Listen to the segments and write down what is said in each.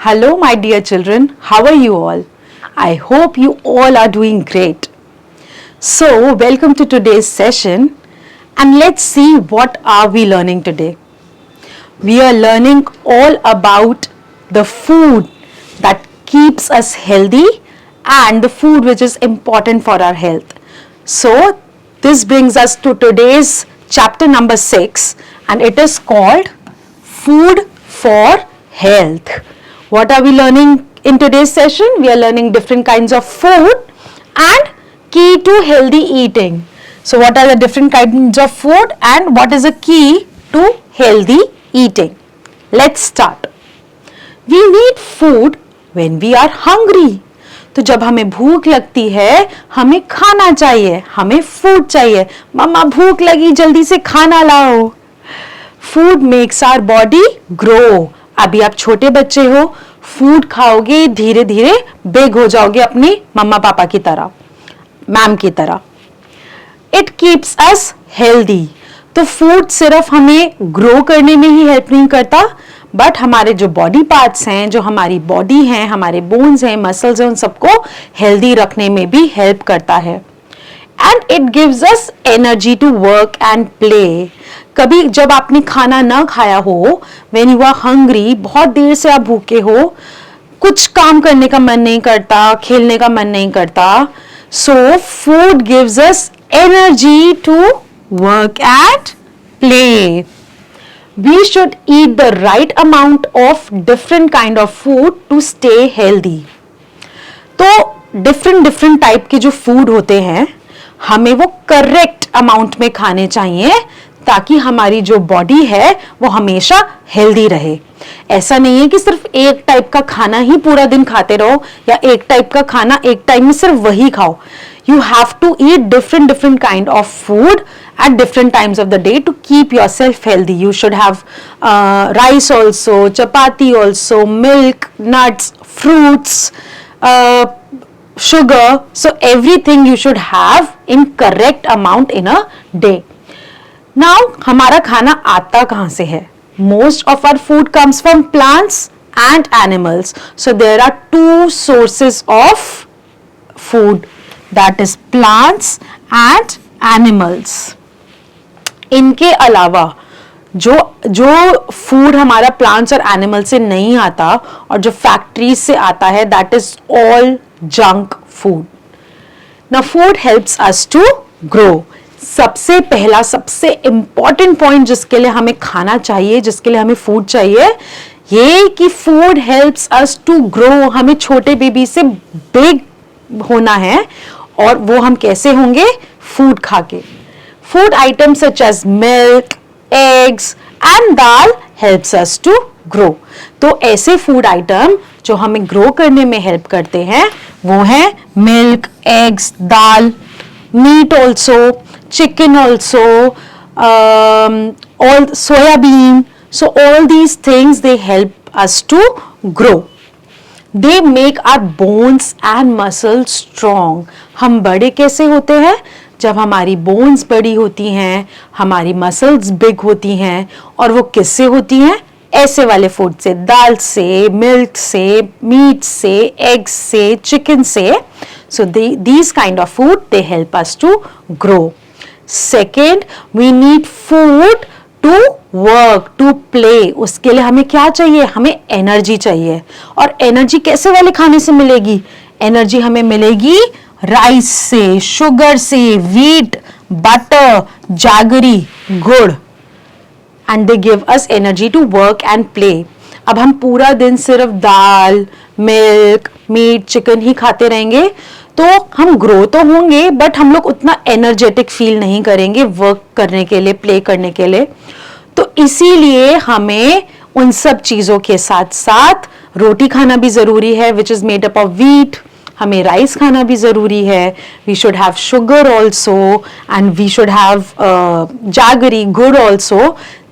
Hello, my dear children. How are you all? I hope you all are doing great. So, welcome to today's session and let's see what are we learning today. We are learning all about the food that keeps us healthy and the food which is important for our health. So, this brings us to today's chapter number 6 and it is called Food for Health. What are we learning in today's session? We are learning different kinds of food and key to healthy eating. So what are the different kinds of food and what is a key to healthy eating? Let's start. We need food when we are hungry. तो जब हमें भूख लगती है हमें खाना चाहिए, हमें फूड चाहिए. मम्मा भूख लगी, जल्दी से खाना लाओ. Food makes our body grow. अभी आप छोटे बच्चे हो, फूड खाओगे धीरे धीरे बिग हो जाओगे अपनी मम्मा पापा की तरह, मैम की तरह. It keeps us healthy. तो फूड सिर्फ हमें ग्रो करने में ही हेल्प नहीं करता, बट हमारे जो बॉडी पार्ट्स हैं, जो हमारी बॉडी है, हमारे बोन्स हैं, मसल्स हैं, उन सबको हेल्दी रखने में भी हेल्प करता है. And it gives us energy to work and play. कभी जब आपने खाना ना खाया हो, व्हेन यू आर हंग्री, बहुत देर से आप भूखे हो, कुछ काम करने का मन नहीं करता, खेलने का मन नहीं करता, so food gives us energy to work and play. We should eat the right amount of different kind of food to stay healthy. तो different टाइप के जो फूड होते हैं हमें वो करेक्ट अमाउंट में खाने चाहिए ताकि हमारी जो बॉडी है वो हमेशा हेल्दी रहे. ऐसा नहीं है कि सिर्फ एक टाइप का खाना ही पूरा दिन खाते रहो या एक टाइप का खाना एक टाइम में सिर्फ वही खाओ. You have to eat different kind of food at different times of the day to keep yourself healthy. You should have rice also, chapati also, milk, nuts, fruits, sugar. So everything you should have in correct amount in a day. Now हमारा खाना आता कहाँ से है? Most of our food comes from plants and animals. So there are two sources of food. That is plants and animals. इनके अलावा जो food हमारा प्लांट्स और एनिमल से नहीं आता और जो फैक्ट्रीज से आता है, that is all junk food. Now food helps us to grow. सबसे पहला सबसे इंपॉर्टेंट पॉइंट जिसके लिए हमें खाना चाहिए, जिसके लिए हमें फूड चाहिए, ये कि food helps us to grow. हमें छोटे बेबी से बिग होना है और वो हम कैसे होंगे? फूड खा के. Food items such as milk, eggs and dal helps us to grow. तो ऐसे फूड आइटम जो हमें ग्रो करने में हेल्प करते हैं वो है milk, eggs, dal, meat also, chicken also, all soybean. So all these things they help us to grow. They make our bones and muscles strong. हम बड़े कैसे होते हैं? जब हमारी बोन्स बड़ी होती हैं, हमारी मसल्स बिग होती हैं. और वो किससे होती हैं? ऐसे वाले फूड से, दाल से, मिल्क से, मीट से, एग्स से, चिकन से. So these kind of food they help us to grow. Second, we need food to work, to play. उसके लिए हमें क्या चाहिए? हमें एनर्जी चाहिए. और एनर्जी कैसे वाले खाने से मिलेगी? एनर्जी हमें मिलेगी राइस से, शुगर से, wheat, butter, jaggery, gur. And they give us energy to work and play. अब हम पूरा दिन सिर्फ दाल, मिल्क, मीट, चिकन ही खाते रहेंगे तो हम ग्रो तो होंगे बट हम लोग उतना एनर्जेटिक फील नहीं करेंगे वर्क करने के लिए, प्ले करने के लिए. तो इसीलिए हमें उन सब चीजों के साथ साथ रोटी खाना भी जरूरी है, which is made up of wheat. हमें राइस खाना भी जरूरी है. We should have sugar also and we should have jaggery, gur also,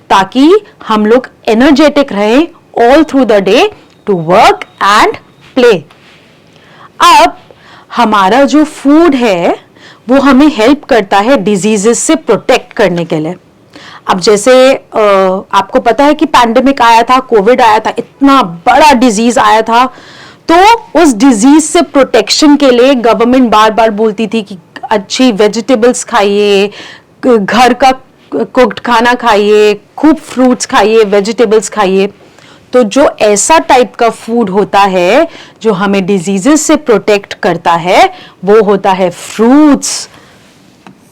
ताकि हम लोग एनर्जेटिक रहें all through the day to work and play. अब हमारा जो फूड है वो हमें हेल्प करता है डिजीजेस से प्रोटेक्ट करने के लिए. अब जैसे आपको पता है कि पैंडेमिक आया था, कोविड आया था, इतना बड़ा डिजीज आया था, तो उस डिजीज से प्रोटेक्शन के लिए गवर्नमेंट बार बार बोलती थी कि अच्छी वेजिटेबल्स खाइए, घर का कुक्ड खाना खाइए, खूब फ्रूट्स खाइए, वेजिटेबल्स खाइए। तो जो ऐसा टाइप का फूड होता है जो हमें डिजीजेस से प्रोटेक्ट करता है, वो होता है fruits,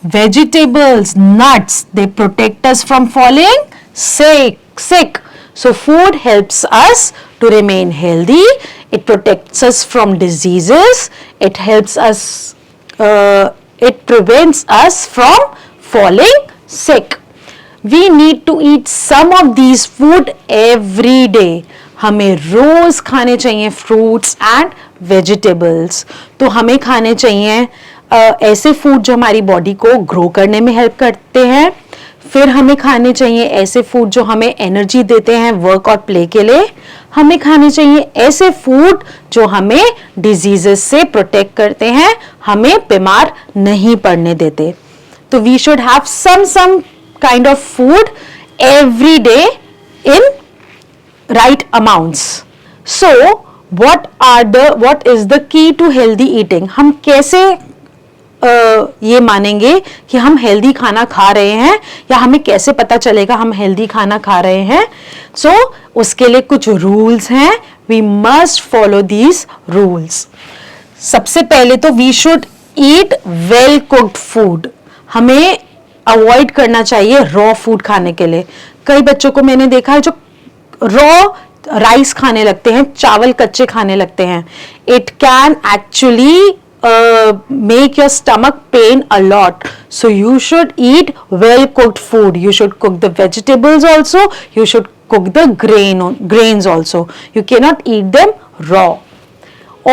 vegetables, nuts. They protect us from falling sick. So food helps us to remain healthy. It protects us from diseases. It helps us, it prevents us from falling sick. We need to eat some of these food every day. हमें रोज खाने चाहिए fruits and vegetables. तो हमें खाने चाहिए ऐसे food जो हमारी बॉडी को ग्रो करने में हेल्प करते हैं। फिर हमें खाने चाहिए ऐसे फूड जो हमें एनर्जी देते हैं वर्क और प्ले के लिए। हमें खाने चाहिए ऐसे फूड जो हमें डिजीजेस से प्रोटेक्ट करते हैं, हमें बीमार नहीं पड़ने देते। तो we should have some kind of food every day in right amounts. So what is the key to healthy eating? हम कैसे ये मानेंगे कि हम हेल्दी खाना खा रहे हैं, या हमें कैसे पता चलेगा हम हेल्दी खाना खा रहे हैं? सो उसके लिए कुछ रूल्स हैं। We must follow these rules. सबसे पहले तो we should eat well cooked food. हमें अवॉइड करना चाहिए रॉ फूड खाने के लिए। कई बच्चों को मैंने देखा है जो रॉ राइस खाने लगते हैं, चावल कच्चे खाने लगते हैं। It can actually make your stomach pain a lot. So you should eat well cooked food. You should cook the vegetables also. You should cook the grains also. You cannot eat them raw.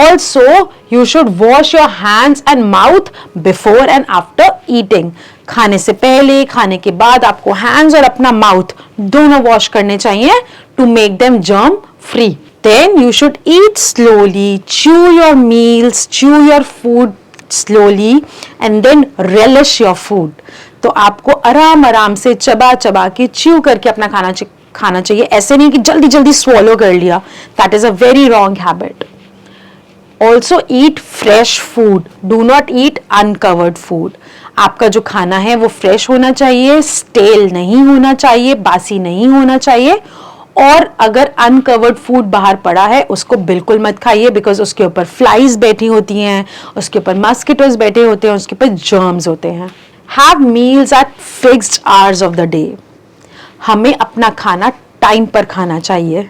Also, you should wash your hands and mouth before and after eating. खाने से पहले, खाने के बाद आपको hands और अपना mouth दोनों wash करने चाहिए to make them germ free. Then you should eat slowly, chew your meals, chew your food slowly and then relish your food. तो आपको आराम आराम से चबा चबा के chew करके अपना खाना चाहिए। ऐसे नहीं कि जल्दी जल्दी swallow कर लिया। That is a very wrong habit. Also eat fresh food. Do not eat uncovered food. आपका जो खाना है वो फ्रेश होना चाहिए, स्टेल नहीं होना चाहिए, बासी नहीं होना चाहिए। और अगर अनकवर्ड फूड बाहर पड़ा है उसको बिल्कुल मत खाइए, बिकॉज उसके ऊपर फ्लाइज बैठी होती हैं, उसके ऊपर मस्किटोज बैठे होते हैं, उसके ऊपर जर्म्स होते हैं। Have meals at fixed hours of the day. हमें अपना खाना टाइम पर खाना चाहिए।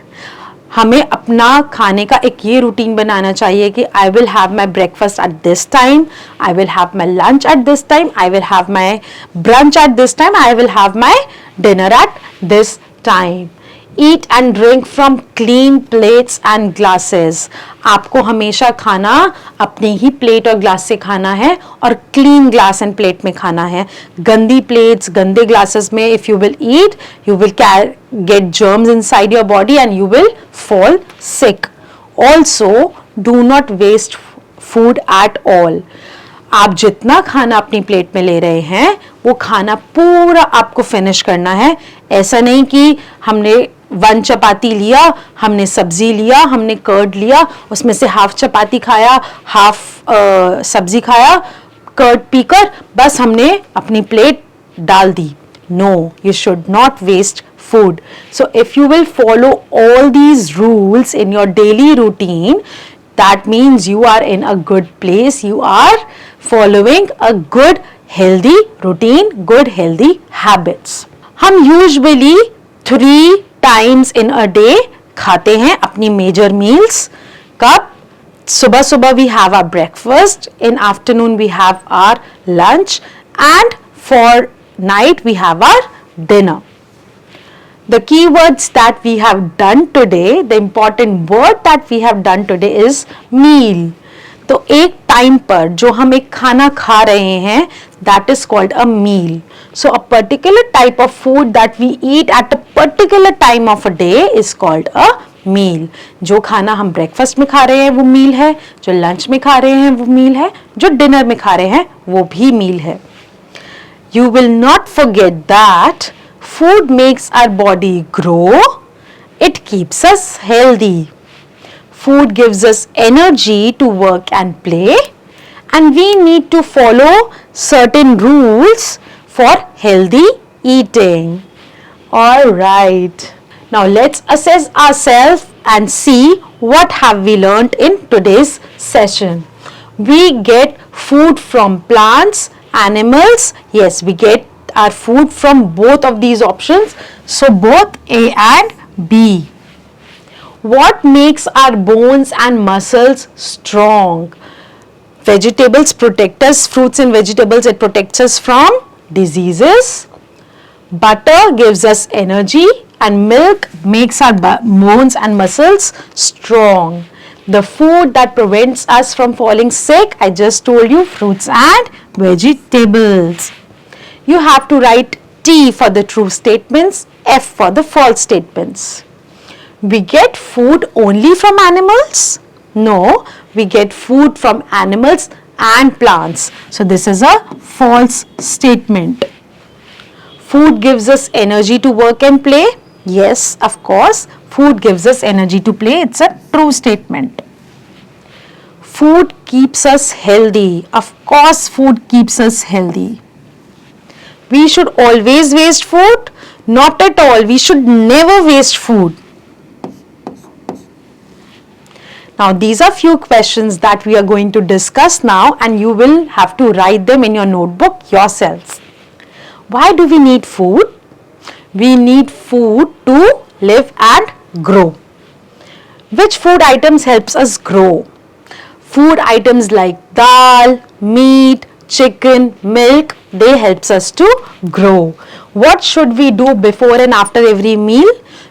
हमें अपना खाने का एक ये रूटीन बनाना चाहिए कि I will have my breakfast at this time, I will have my lunch at this time, I will have my brunch at this time, I will have my dinner at this time. Eat and drink from clean plates and glasses. आपको हमेशा खाना अपने ही plate और glass से खाना है और clean glass end plate में खाना है। गंदी प्लेट्स, गंदे ग्लासेस में if you will eat, you will get germs inside your body and you will fall sick. Also, do not waste food at all. आप जितना खाना अपनी प्लेट में ले रहे हैं वो खाना पूरा आपको फिनिश करना है। ऐसा नहीं कि हमने 1 चपाती लिया, हमने सब्जी लिया, हमने कर्ड लिया, उसमें से हाफ चपाती खाया, हाफ सब्जी खाया, कर्ड पीकर बस हमने अपनी प्लेट डाल दी। No, you should not waste food. So if you will follow all these rules in your daily routine, that means you are in a good place. You are following a good healthy routine, good healthy habits. हम usually 3 times in a day खाते हैं अपनी major meals। कब? सुबह सुबह we have our breakfast, in afternoon we have our lunch, and for night we have our dinner. The keywords that we have done today, the important word that we have done today is meal. तो एक time पर जो हम एक खाना खा रहे हैं, that is called a meal. So a particular type of food that we eat at a particular time of a day is called a meal. जो खाना हम ब्रेकफास्ट में खा रहे हैं वो मील है, जो लंच में खा रहे हैं वो मील है, जो डिनर में खा रहे हैं वो भी मील है। You will not forget that Food makes our body grow. It keeps us healthy. Food gives us energy to work and play, and we need to follow certain rules for healthy eating. Alright, now let's assess ourselves and see what have we learnt in today's session. We get food from plants, animals. Yes, we get our food from both of these options. So both A and B. What makes our bones and muscles strong? Vegetables protect us, fruits and vegetables, it protects us from diseases. Butter gives us energy, and milk makes our bones and muscles strong. The food that prevents us from falling sick, I just told you, fruits and vegetables. You have to write T for the true statements, F for the false statements. We get food only from animals? No, we get food from animals and plants. So this is a false statement. Food gives us energy to work and play? Yes, of course, food gives us energy to play. It's a true statement. Food keeps us healthy. Of course, food keeps us healthy. We should always waste food? Not at all. We should never waste food. Now, these are few questions that we are going to discuss now, and you will have to write them in your notebook yourself. Why do we need food? We need food to live and grow. Which food items helps us grow? Food items like dal, meat, chicken, milk, they helps us to grow. What should we do before and after every meal?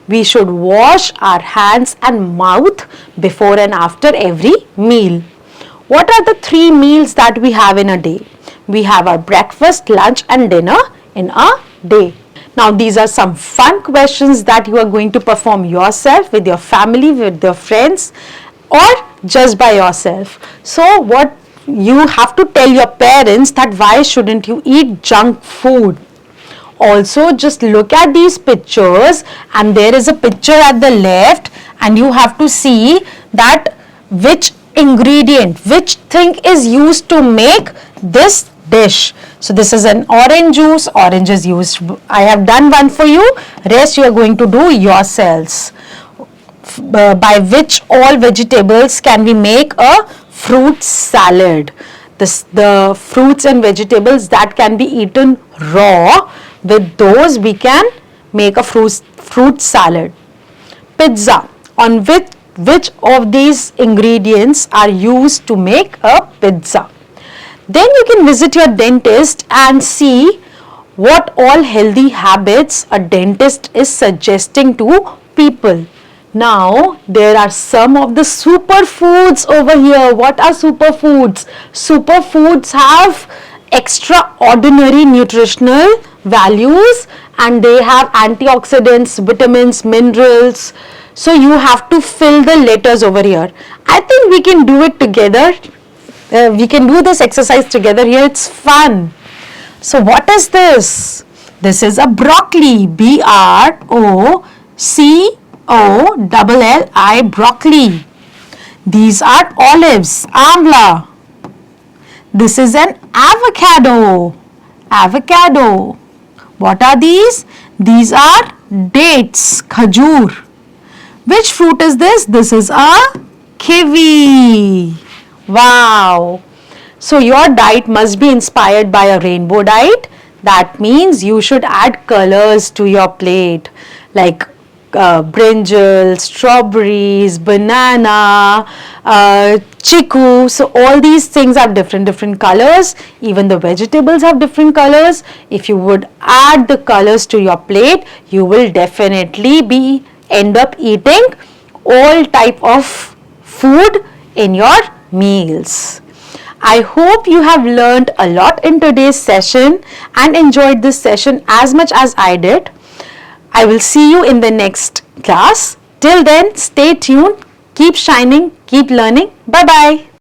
We should wash our hands and mouth before and after every meal. What are the 3 meals that we have in a day? We have our breakfast, lunch and dinner in a day. Now these are some fun questions that you are going to perform yourself with your family, with your friends, or just by yourself. So what you have to tell your parents that why shouldn't you eat junk food? Also, just look at these pictures, and there is a picture at the left, and you have to see that which ingredient, which thing is used to make this dish. So this is an orange juice, orange is used. I have done one for you, rest you are going to do yourselves. By which all vegetables can we make a fruit salad? The fruits and vegetables that can be eaten raw, with those we can make a fruit salad. Pizza, on which of these ingredients are used to make a pizza? Then you can visit your dentist and see what all healthy habits a dentist is suggesting to people. Now, there are some of the superfoods over here. What are superfoods? Superfoods have extraordinary nutritional values, and they have antioxidants, vitamins, minerals. So you have to fill the letters over here. I think we can do it together. We can do this exercise together here. It's fun. So what is this? This is a broccoli. B-R-O-C-O-L-L-I, broccoli. These are olives, amla. This is an avocado. Avocado. What are these? These are dates, khajur. Which fruit is this? This is a kiwi. Wow. So your diet must be inspired by a rainbow diet. That means you should add colors to your plate, like brinjal, strawberries, banana, chiku. So all these things have different colors. Even the vegetables have different colors. If you would add the colors to your plate, you will definitely end up eating all type of food in your meals. I hope you have learned a lot in today's session and enjoyed this session as much as I did. I will see you in the next class. Till then, stay tuned, keep shining, keep learning. Bye-bye.